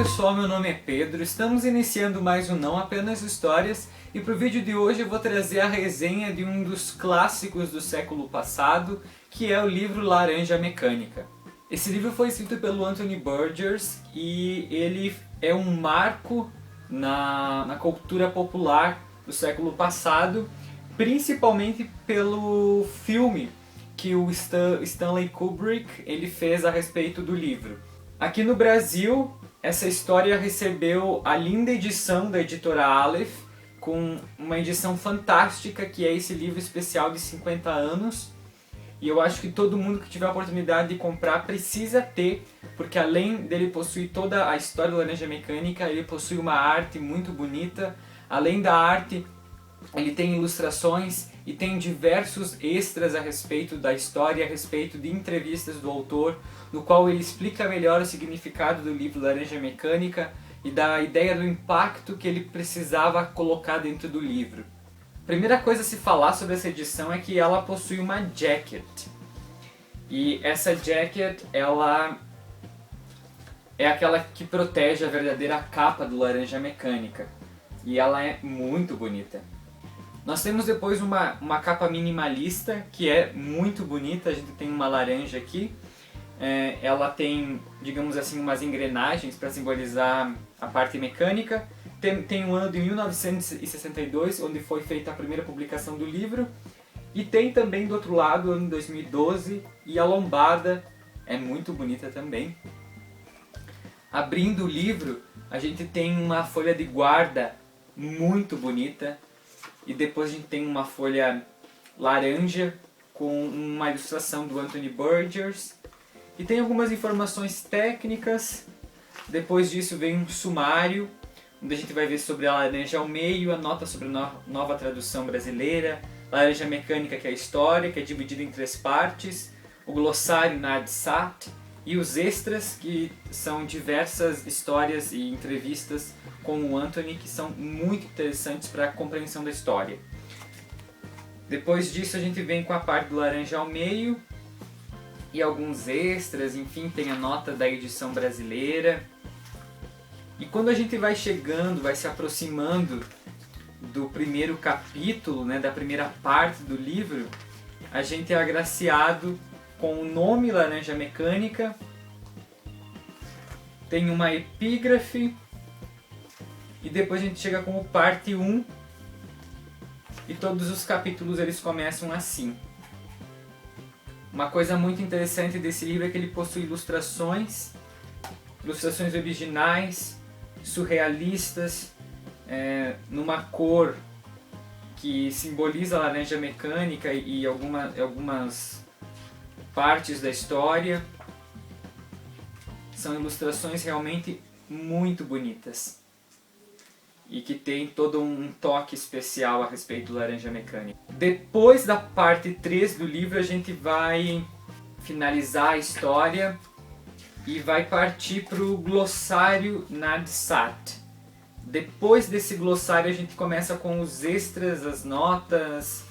pessoal, meu nome é Pedro, estamos iniciando mais um Não Apenas Histórias e para o vídeo de hoje eu vou trazer a resenha de um dos clássicos do século passado, que é o livro Laranja Mecânica. Esse livro foi escrito pelo Anthony Burgess e ele é um marco na cultura popular do século passado, principalmente pelo filme que o Stanley Kubrick ele fez a respeito do livro. Aqui no Brasil, essa história recebeu a linda edição da editora Aleph, com uma edição fantástica que é esse livro especial de 50 anos. E eu acho que todo mundo que tiver a oportunidade de comprar precisa ter, porque além dele possuir toda a história da Laranja Mecânica, ele possui uma arte muito bonita. Além da arte, ele tem ilustrações e tem diversos extras a respeito da história, a respeito de entrevistas do autor, no qual ele explica melhor o significado do livro Laranja Mecânica e da ideia do impacto que ele precisava colocar dentro do livro. A primeira coisa a se falar sobre essa edição é que ela possui uma jacket. E essa jacket, ela é aquela que protege a verdadeira capa do Laranja Mecânica. E ela é muito bonita. Nós temos depois uma capa minimalista, que é muito bonita. A gente tem uma laranja aqui. Ela tem, digamos assim, umas engrenagens para simbolizar a parte mecânica. Tem o ano de 1962, onde foi feita a primeira publicação do livro. E tem também do outro lado o ano de 2012, e a lombada é muito bonita também. Abrindo o livro, a gente tem uma folha de guarda muito bonita. E depois a gente tem uma folha laranja com uma ilustração do Anthony Burgess. E tem algumas informações técnicas. Depois disso vem um sumário, onde a gente vai ver sobre a laranja ao meio, a nota sobre a nova tradução brasileira, Laranja Mecânica, que é a história, que é dividida em 3 partes, o glossário Nadsat e os extras, que são diversas histórias e entrevistas com o Anthony, que são muito interessantes para a compreensão da história. Depois disso a gente vem com a parte do laranja ao meio e alguns extras, enfim, tem a nota da edição brasileira. E quando a gente vai chegando, vai se aproximando do primeiro capítulo, né, da primeira parte do livro, a gente é agraciado com o nome Laranja Mecânica, tem uma epígrafe, e depois a gente chega com o parte 1, e todos os capítulos eles começam assim. Uma coisa muito interessante desse livro é que ele possui ilustrações originais, surrealistas, numa cor que simboliza a laranja mecânica e algumas partes da história. São ilustrações realmente muito bonitas e que tem todo um toque especial a respeito do Laranja Mecânica. Depois da parte 3 do livro a gente vai finalizar a história e vai partir para o glossário Nadsat. Depois desse glossário a gente começa com os extras, as notas.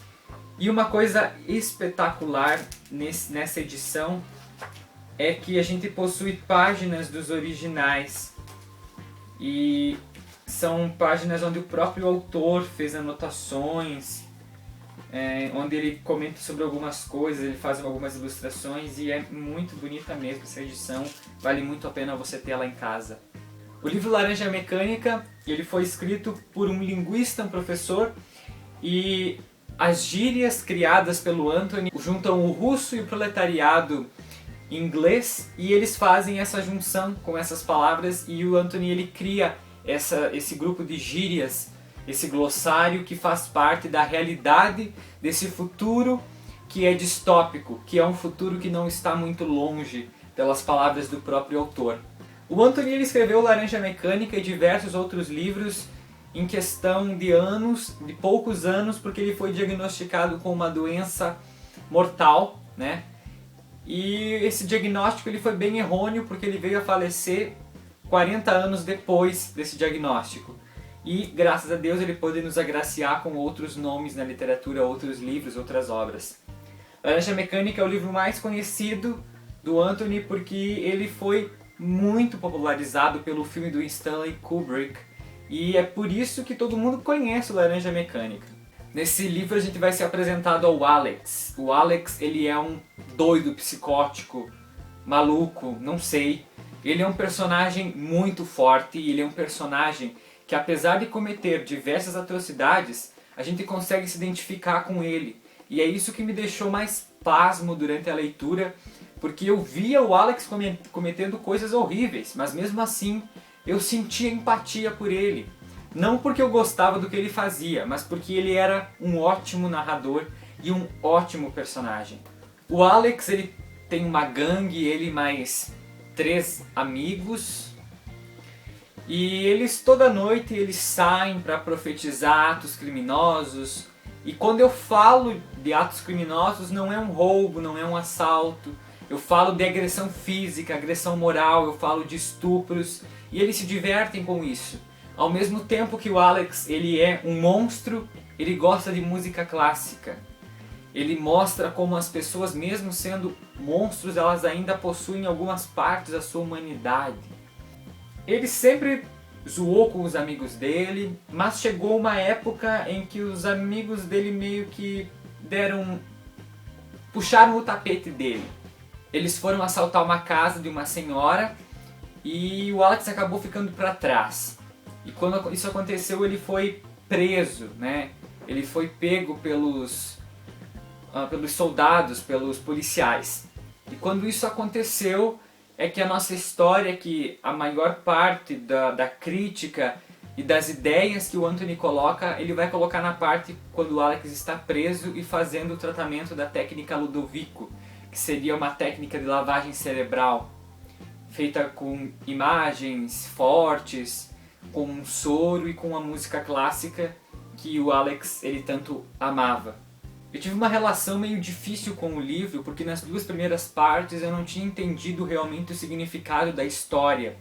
E uma coisa espetacular nessa edição é que a gente possui páginas dos originais. E são páginas onde o próprio autor fez anotações, onde ele comenta sobre algumas coisas, ele faz algumas ilustrações e é muito bonita mesmo essa edição, vale muito a pena você ter ela em casa. O livro Laranja Mecânica, ele foi escrito por um linguista, um professor, e as gírias criadas pelo Anthony juntam o russo e o proletariado inglês e eles fazem essa junção com essas palavras e o Anthony ele cria esse grupo de gírias, esse glossário que faz parte da realidade desse futuro que é distópico, que é um futuro que não está muito longe, pelas palavras do próprio autor. O Anthony ele escreveu Laranja Mecânica e diversos outros livros em questão de anos, de poucos anos, porque ele foi diagnosticado com uma doença mortal, né? E esse diagnóstico ele foi bem errôneo porque ele veio a falecer 40 anos depois desse diagnóstico. E graças a Deus ele pôde nos agraciar com outros nomes na literatura, outros livros, outras obras. Laranja Mecânica é o livro mais conhecido do Anthony porque ele foi muito popularizado pelo filme do Stanley Kubrick, e é por isso que todo mundo conhece o Laranja Mecânica. Nesse livro a gente vai ser apresentado ao Alex. O Alex, ele é um doido, psicótico, maluco, não sei. Ele é um personagem muito forte e ele é um personagem que, apesar de cometer diversas atrocidades, a gente consegue se identificar com ele. E é isso que me deixou mais pasmo durante a leitura, porque eu via o Alex cometendo coisas horríveis, mas mesmo assim eu sentia empatia por ele. Não porque eu gostava do que ele fazia, mas porque ele era um ótimo narrador e um ótimo personagem. O Alex, ele tem uma gangue, ele mais 3 amigos, e eles toda noite eles saem para profetizar atos criminosos. E quando eu falo de atos criminosos, não é um roubo, não é um assalto. Eu falo de agressão física, agressão moral, eu falo de estupros, e eles se divertem com isso. Ao mesmo tempo que o Alex, ele é um monstro, ele gosta de música clássica. Ele mostra como as pessoas, mesmo sendo monstros, elas ainda possuem algumas partes da sua humanidade. Ele sempre zoou com os amigos dele, mas chegou uma época em que os amigos dele meio que puxaram o tapete dele. Eles foram assaltar uma casa de uma senhora e o Alex acabou ficando para trás. E quando isso aconteceu, ele foi preso, né? Ele foi pego pelos soldados, pelos policiais. E quando isso aconteceu, é que a nossa história, que a maior parte da crítica e das ideias que o Anthony coloca, ele vai colocar na parte quando o Alex está preso e fazendo o tratamento da técnica Ludovico, que seria uma técnica de lavagem cerebral, feita com imagens fortes, com um soro e com a música clássica que o Alex ele tanto amava. Eu tive uma relação meio difícil com o livro, porque nas 2 primeiras partes eu não tinha entendido realmente o significado da história.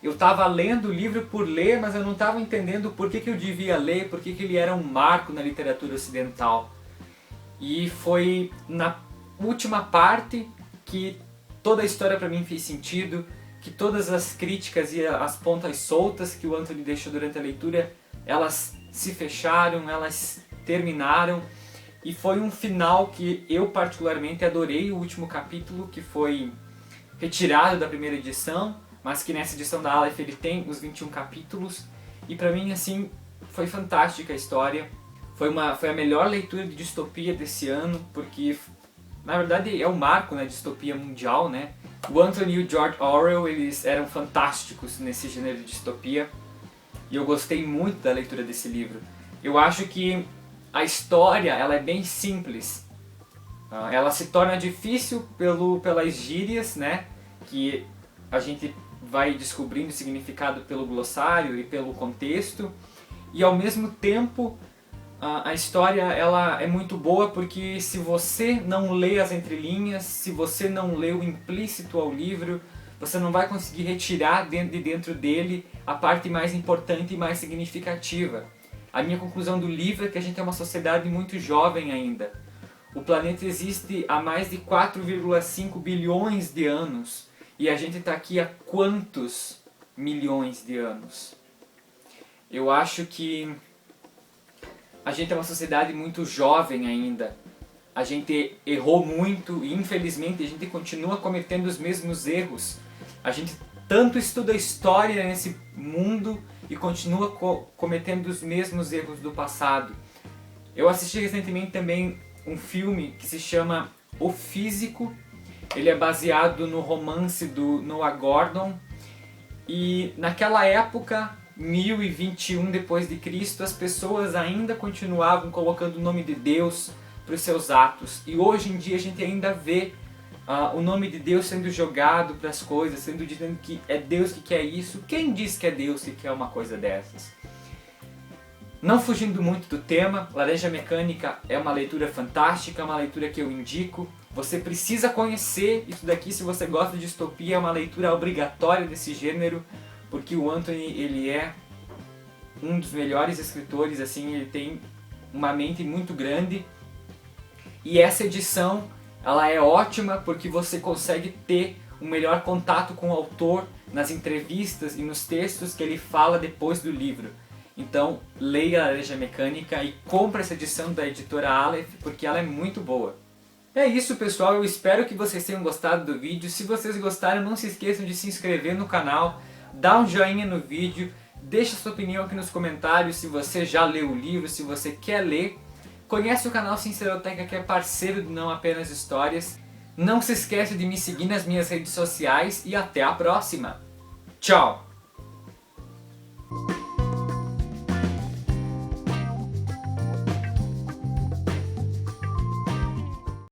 Eu estava lendo o livro por ler, mas eu não estava entendendo por que eu devia ler, por que ele era um marco na literatura ocidental. E foi na última parte que toda a história para mim fez sentido, que todas as críticas e as pontas soltas que o Anthony deixou durante a leitura, elas se fecharam, elas terminaram. E foi um final que eu particularmente adorei, o último capítulo, que foi retirado da primeira edição, mas que nessa edição da Aleph ele tem os 21 capítulos. E pra mim, assim, foi fantástica a história. Foi a melhor leitura de distopia desse ano, porque na verdade é um marco na distopia mundial, né? O Anthony e o George Orwell, eles eram fantásticos nesse gênero de distopia. E eu gostei muito da leitura desse livro. Eu acho que a história, ela é bem simples. Ela se torna difícil pelas gírias, né? Que a gente vai descobrindo o significado pelo glossário e pelo contexto. E ao mesmo tempo, a história ela é muito boa porque se você não lê as entrelinhas, se você não lê o implícito ao livro, você não vai conseguir retirar de dentro dele a parte mais importante e mais significativa. A minha conclusão do livro é que a gente é uma sociedade muito jovem ainda. O planeta existe há mais de 4,5 bilhões de anos e a gente está aqui há quantos milhões de anos? Eu acho que a gente é uma sociedade muito jovem ainda. A gente errou muito e infelizmente a gente continua cometendo os mesmos erros. A gente tanto estuda história nesse mundo e continua cometendo os mesmos erros do passado. Eu assisti recentemente também um filme que se chama O Físico. Ele é baseado no romance do Noah Gordon. E naquela época, 1021 depois de Cristo, as pessoas ainda continuavam colocando o nome de Deus para os seus atos. E hoje em dia a gente ainda vê o nome de Deus sendo jogado para as coisas, sendo dizendo que é Deus que quer isso. Quem diz que é Deus que quer uma coisa dessas? Não fugindo muito do tema, Laranja Mecânica é uma leitura fantástica, é uma leitura que eu indico. Você precisa conhecer isso daqui se você gosta de distopia, é uma leitura obrigatória desse gênero, porque o Anthony ele é um dos melhores escritores, assim, ele tem uma mente muito grande. E essa edição ela é ótima porque você consegue ter um melhor contato com o autor nas entrevistas e nos textos que ele fala depois do livro. Então, leia a Laranja Mecânica e compre essa edição da editora Aleph, porque ela é muito boa. É isso, pessoal, eu espero que vocês tenham gostado do vídeo. Se vocês gostaram, não se esqueçam de se inscrever no canal, dar um joinha no vídeo, deixa sua opinião aqui nos comentários se você já leu o livro, se você quer ler. Conhece o canal Sinceroteca, que é parceiro do Não Apenas Histórias. Não se esqueça de me seguir nas minhas redes sociais e até a próxima. Tchau!